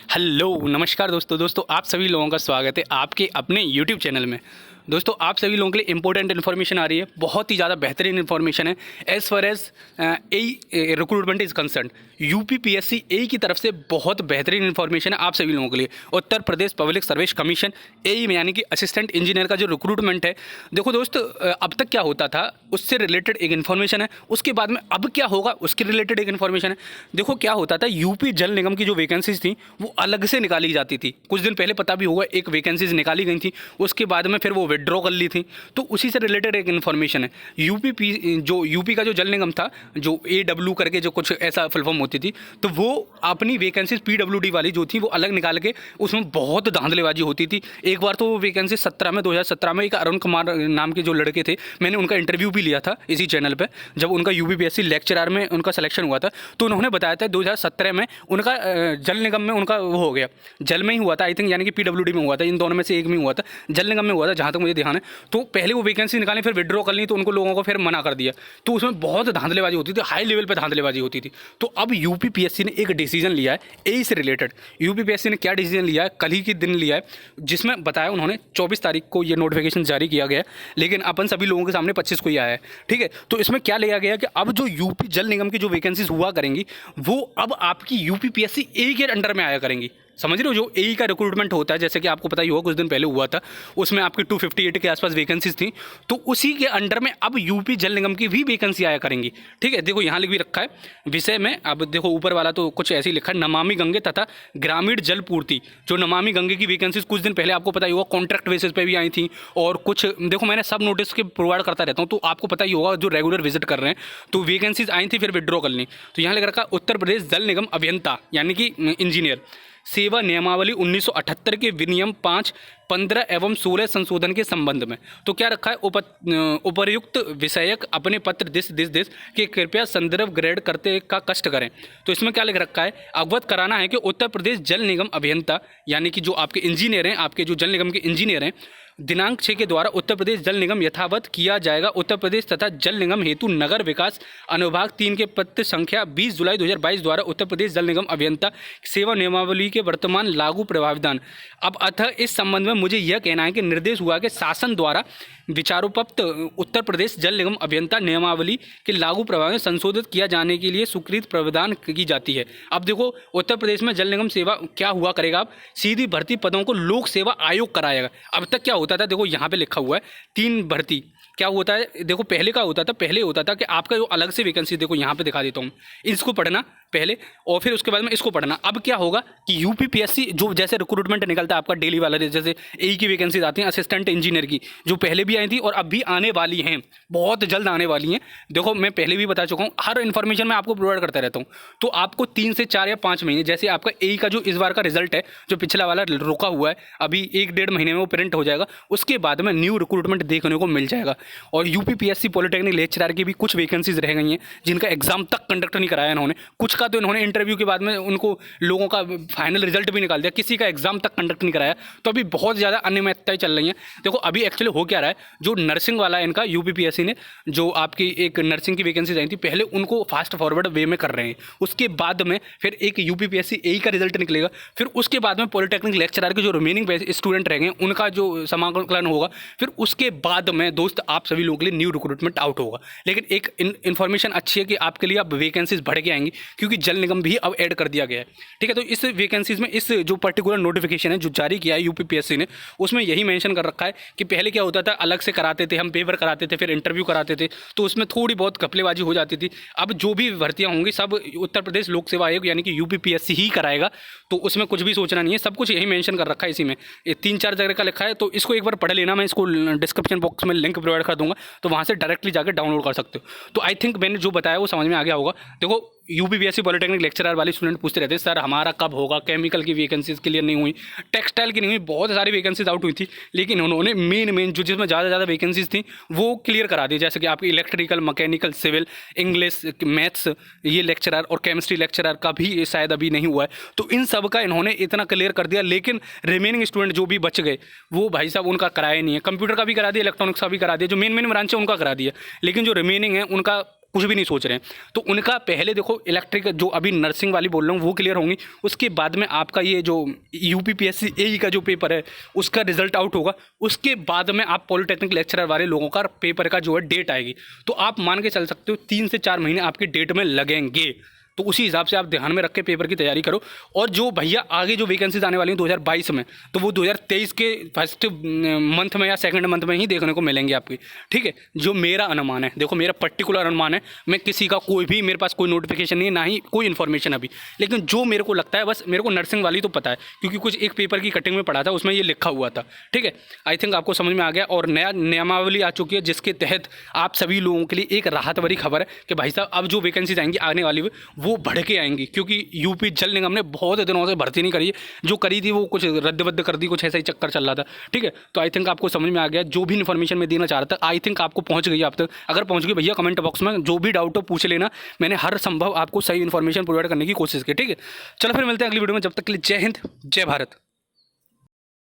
Hello नमस्कार दोस्तों आप सभी लोगों का स्वागत है आपके अपने यूट्यूब चैनल में। दोस्तों आप सभी लोगों के लिए इंपॉर्टेंट इन्फॉर्मेशन आ रही है, बहुत ही ज़्यादा बेहतरीन इन्फॉर्मेशन है as far as a recruitment is concern. UPPSC A की तरफ से बहुत बेहतरीन इन्फॉर्मेशन है आप सभी लोगों के लिए। Uttar Pradesh public service commission ए में यानी कि असिस्टेंट इंजीनियर का जो रिक्रूटमेंट है, देखो दोस्त अब तक क्या होता था उससे रिलेटेड एक इन्फॉर्मेशन है, उसके बाद में अब क्या होगा उसके रिलेटेड एक इन्फॉर्मेशन है। देखो क्या होता था, यूपी जल निगम की जो वैकेंसीज थी वो अलग से निकाली जाती थी। कुछ दिन पहले पता भी होगा एक वैकेंसीज निकाली गई थी, उसके बाद में फिर वो विड्रॉ कर ली थी, तो उसी से रिलेटेड एक इन्फॉर्मेशन है। यूपी का जो जल निगम था, जो AW करके जो कुछ ऐसा फुल फॉर्म होती थी, तो वो अपनी वैकेंसीज PWD वाली जो थी वो अलग निकाल के उसमें बहुत धांधलेबाजी होती थी। एक बार तो वो वैकेंसी 2017 में एक अरुण कुमार नाम के जो लड़के थे, मैंने उनका इंटरव्यू भी लिया था इसी चैनल पर। जब उनका यूपीपीएससी लेक्चरर में उनका सिलेक्शन हुआ था तो उन्होंने बताया था 2017 में उनका जल निगम में उनका वो हो गया, जल में ही हुआ था आई थिंक, यानी कि PWD में हुआ था, इन दोनों में से एक में हुआ था, जल निगम में हुआ था जहाँ तक मुझे ध्यान है। तो पहले वो वैकेंसी निकाली फिर विड्रॉ कर ली, तो उनको लोगों को फिर मना कर दिया, तो उसमें बहुत धांधलेबाजी होती थी, हाई लेवल पे धांधलेबाजी होती थी। तो अब यूपीपीएससी ने एक डिसीजन लिया है ए से रिलेटेड। यूपीपीएससी ने क्या डिसीजन लिया है, कल ही के दिन लिया है, जिसमें बताया उन्होंने 24 तारीख को ये नोटिफिकेशन जारी किया गया है, लेकिन अपन सभी लोगों के सामने 25 को ही आया है। ठीक है, तो इसमें क्या लिया गया कि अब जो यूपी जल निगम की जो वैकेंसीज हुआ करेंगी वो अब आपकी यूपीपीएससी ए के अंडर में आया करेंगी। समझ रहे हो, जो ए का रिक्रूटमेंट होता है, जैसे कि आपको पता ही होगा कुछ दिन पहले हुआ था, उसमें आपकी 258 के आसपास वैकेंसीज थी, तो उसी के अंडर में अब यूपी जल निगम की भी वैकेंसी आया करेंगी। ठीक है, देखो यहाँ लिख भी रखा है विषय में, अब देखो ऊपर वाला तो कुछ ऐसे ही लिखा है, नमामि गंगे तथा ग्रामीण जल पूर्ति। जो नमामि गंगे की वैकेंसीज कुछ दिन पहले आपको पता ही होगा कॉन्ट्रैक्ट बेसिस पे भी आई थी, और कुछ देखो मैंने सब नोटिस के प्रोवाइड करता रहता हूँ, तो आपको पता ही होगा जो रेगुलर विजिट कर रहे हैं, तो वैकेंसीज आई थी फिर विड्रॉ कर ली। तो यहाँ लिख रखा उत्तर प्रदेश जल निगम अभियंता यानी कि इंजीनियर सेवा नियमावली 1978 के विनियम 5, 15 एवं 16 संशोधन के संबंध में। तो क्या रखा है, उपर्युक्त विषयक अपने पत्र दिस के कृपया संदर्भ ग्रेड करते का कष्ट करें। तो इसमें क्या लिख रखा है, अवगत कराना है कि उत्तर प्रदेश जल निगम अभियंता यानी कि जो आपके इंजीनियर हैं, आपके जो जल निगम के इंजीनियर हैं, दिनांक 6 के द्वारा उत्तर प्रदेश जल निगम यथावत किया जाएगा। उत्तर प्रदेश तथा जल निगम हेतु नगर विकास अनुभाग 3 के पत्र संख्या 20 जुलाई 2022 द्वारा उत्तर प्रदेश जल निगम अभियंता सेवा नियमावली के वर्तमान लागू प्रावधान। अब अतः इस संबंध में मुझे यह कहना है कि निर्देश हुआ कि शासन द्वारा विचारोपयुक्त उत्तर प्रदेश जल निगम अभियंता नियमावली के लागू प्रावधान संशोधित किया जाने के लिए स्वीकृत प्रावधान की जाती है। अब देखो उत्तर प्रदेश में जल निगम सेवा क्या हुआ करेगा, अब सीधी भर्ती पदों को लोक सेवा आयोग कराएगा। अब तक क्या होता था, देखो यहाँ पे लिखा हुआ है 3 भर्ती। क्या होता है, देखो पहले का होता था, पहले होता था कि आपका जो अलग से वैकेंसी, देखो यहाँ पे दिखा देता हूँ, इसको पढ़ना पहले और फिर उसके बाद में इसको पढ़ना। अब क्या होगा कि यूपीपीएससी जो जैसे रिक्रूटमेंट निकलता है आपका डेली वाला, जैसे ए की वैकेंसीज आती हैं असिस्टेंट इंजीनियर की, जो पहले भी आई थी और अब भी आने वाली हैं, बहुत जल्द आने वाली हैं। देखो मैं पहले भी बता चुका हूँ, हर इन्फॉर्मेशन मैं आपको प्रोवाइड करता रहता हूँ। तो आपको 3 से 4 या 5 महीने, जैसे आपका ए का जो इस बार का रिजल्ट है, जो पिछला वाला रुका हुआ है, अभी 1-1.5 महीने में वो प्रिंट हो जाएगा, उसके बाद में न्यू रिक्रूटमेंट देखने को मिल जाएगा। और यूपीपीएससी पॉलिटेक्निक लेक्चरर की भी कुछ वैकेंसीज रह गई हैं जिनका एग्जाम तक कंडक्ट नहीं कराया इन्होंने, कुछ का तो इन्होंने इंटरव्यू के बाद में उनको लोगों का फाइनल रिजल्ट भी निकाल दिया, किसी का एग्जाम तक कंडक्ट नहीं कराया। तो अभी बहुत ज़्यादा अनियमितताएं चल रही हैं। देखो अभी एक्चुअली हो क्या रहा है, जो नर्सिंग वाला है इनका यूपीपीएससी ने जो आपकी एक नर्सिंग की वैकेंसीज आई थी, पहले उनको फास्ट फॉरवर्ड वे में कर रहे हैं, उसके बाद में फिर एक यूपीपीएससी ए का रिजल्ट निकलेगा, फिर उसके बाद में पॉलिटेक्निक लेक्चरर के जो रिमेनिंग स्टूडेंट रह गए उनका जो समाकलन होगा, फिर उसके बाद में दोस्त आप सभी लोगों के लिए न्यू रिक्रूटमेंट आउट होगा। लेकिन एक इन्फॉर्मेशन अच्छी है कि आपके लिए अब वैकेंसीज बढ़ के आएंगी, क्योंकि जल निगम भी अब ऐड कर दिया गया है। ठीक है, तो इस वैकेंसीज में इस जो पर्टिकुलर नोटिफिकेशन है जो जारी किया है यूपीपीएससी ने, उसमें यही मेंशन कर रखा है कि पहले क्या होता था, अलग से कराते थे हम, पेपर कराते थे, फिर इंटरव्यू कराते थे, तो उसमें थोड़ी बहुत घपलेबाजी हो जाती थी। अब जो भी भर्तियां होंगी सब उत्तर प्रदेश लोक सेवा आयोग यानी कि यूपीपीएससी ही कराएगा, तो उसमें कुछ भी सोचना नहीं है, सब कुछ यही मेंशन कर रखा है इसी में, 3-4 जगह का लिखा है। तो इसको एक बार पढ़ लेना, मैं इसको डिस्क्रिप्शन बॉक्स में लिंक प्रोवाइड कर दूंगा, तो वहाँ से डायरेक्टली जाकर डाउनलोड कर सकते हो। तो आई थिंक मैंने जो बताया वो समझ में आ गया होगा। देखो यूपीपीएससी पॉलिटेक्निक लेक्चरर वाले स्टूडेंट पूछते रहते हैं सर हमारा कब होगा, केमिकल की वैकेंसीज क्लियर नहीं हुई, टेक्सटाइल की नहीं हुई, बहुत सारी वैकेंसीज आउट हुई थी, लेकिन उन्होंने मेन जो जिसमें ज़्यादा वैकेंसीज थी वो क्लियर करा दी, जैसे कि आपकी electrical, mechanical, civil, English, maths, ये लेक्चरर और केमिस्ट्री लेक्चरर का भी शायद अभी नहीं हुआ है। तो इन सब का इन्होंने इतना क्लियर कर दिया, लेकिन रिमेनिंग स्टूडेंट जो भी बच गए वो भाई साहब उनका कराया नहीं है। कंप्यूटर का भी करा दिया, इलेक्ट्रॉनिक्स का भी करा दिया, जो मेन ब्रांच है उनका करा दिया, लेकिन जो रिमेनिंग है उनका कुछ भी नहीं सोच रहे हैं, तो उनका पहले देखो इलेक्ट्रिक जो अभी नर्सिंग वाली बोल रहा हूँ वो क्लियर होंगी, उसके बाद में आपका ये जो यूपीपीएससी एई का जो पेपर है उसका रिजल्ट आउट होगा, उसके बाद में आप पॉलिटेक्निक लेक्चरर वाले लोगों का पेपर का जो है डेट आएगी। तो आप मान के चल सकते हो 3 से 4 महीने आपके डेट में लगेंगे। तो उसी हिसाब से आप ध्यान में रख के पेपर की तैयारी करो। और जो भैया आगे जो वैकेंसीज आने वाली हैं 2022 में, तो वो 2023 के फर्स्ट मंथ में या सेकंड मंथ में ही देखने को मिलेंगी आपकी, ठीक है। जो मेरा अनुमान है, देखो मेरा पर्टिकुलर अनुमान है, मैं किसी का कोई भी, मेरे पास कोई नोटिफिकेशन नहीं है, ना ही कोई इन्फॉर्मेशन अभी, लेकिन जो मेरे को लगता है, बस मेरे को नर्सिंग वाली तो पता है क्योंकि कुछ एक पेपर की कटिंग में पढ़ा था, उसमें ये लिखा हुआ था, ठीक है। आई थिंक आपको समझ में आ गया। और नया नियमावली आ चुकी है जिसके तहत आप सभी लोगों के लिए एक राहत भरी खबर है कि भाई साहब अब जो वैकेंसीज आएंगी आने वाली वो बढ़ के आएंगी, क्योंकि यूपी जल निगम ने बहुत दिनों से भर्ती नहीं करी है, जो करी थी वो कुछ रद्द वद्द कर दी, कुछ ऐसा ही चक्कर चल रहा था, ठीक है। तो आई थिंक आपको समझ में आ गया, जो भी इन्फॉर्मेशन मैं देना चाह रहा था आई थिंक आपको पहुंच गई। आप तक अगर पहुंच गई भैया कमेंट बॉक्स में जो भी डाउट हो पूछ लेना, मैंने हर संभव आपको सही इन्फॉर्मेशन प्रोवाइड करने की कोशिश की, ठीक है। चलो फिर मिलते हैं अगली वीडियो में, जब तक के लिए जय हिंद जय भारत।